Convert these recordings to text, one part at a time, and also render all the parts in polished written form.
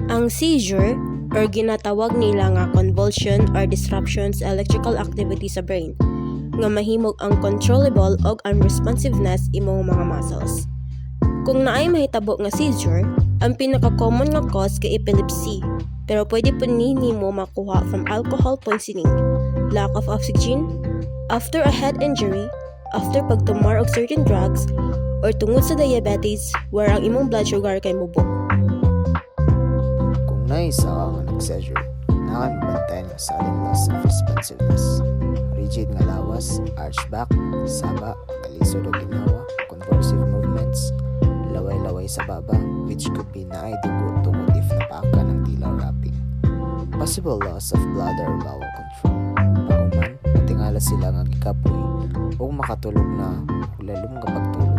Ang seizure or ginatawag nila nga convulsion or disruption sa electrical activity sa brain nga mahimog ang controllable og unresponsiveness imong mga muscles. Kung naay mahitabo nga seizure, ang pinaka-common nga cause kay epilepsy, pero pwede po nimo makuha from alcohol poisoning, lack of oxygen, after a head injury, after pagtumar og certain drugs, or tungod sa diabetes where ang imong blood sugar kay mubo. Kung naisa nga nag-seizure, kailangan mabantayan nga sa alin loss of responsiveness. Rigid nga lawas, archback, saba, kalisod o ginawa, convulsive movements, laway-laway sa baba, which could be naay dugo tungod if napaka ng dila wrapping. Possible loss of bladder or bowel control. Pauman, natingala sila nga gikapoy o makatulog na lalong nga pagtulog.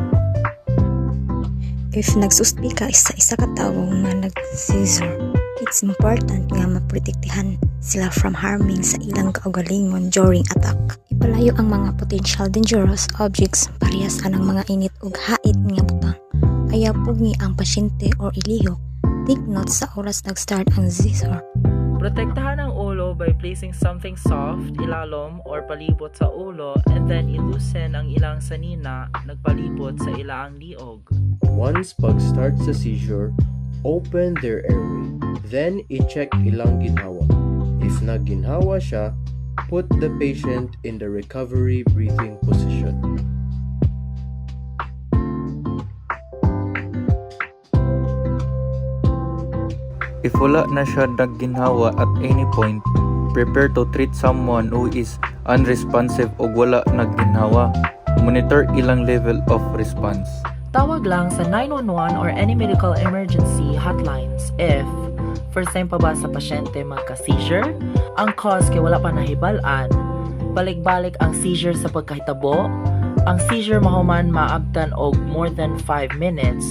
If nagsuspi ka isa ka tawo nga nag-seizure, it's important nga maprotektahan sila from harming sa ilang kaugalingon during attack. Ipalayo ang mga potential dangerous objects parehas anang mga init ug hait nga butang. Ayaw pugni ang pasyente or ilihok. Take note sa oras nag-start ang seizure. Protektahan ang ulo by placing something soft, ilalom, or palibot sa ulo and then iloosen ang ilang sanina nagpalibot sa ilaang liog. Once pag-start sa seizure, open their airway. Then, i-check ilang ginhawa. If nagginhawa siya, put the patient in the recovery breathing position. If wala na siya nagginhawa at any point, prepare to treat someone who is unresponsive o wala nagginhawa. Monitor ilang level of response. Tawag lang sa 911 or any medical emergency hotlines if first time pa ba sa pasyente magka-seizure, ang cause kay wala pa nahibalaan, balik-balik ang seizure sa pagkahitabo, ang seizure mahuman maabtan og more than 5 minutes,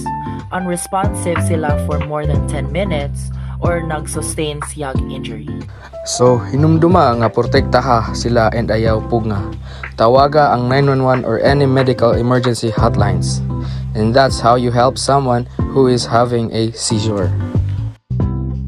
unresponsive sila for more than 10 minutes, or nag-sustain siyag injury. So, hinumduma nga protektaha sila and ayaw pugna. Tawaga ang 911 or any medical emergency hotlines. And that's how you help someone who is having a seizure.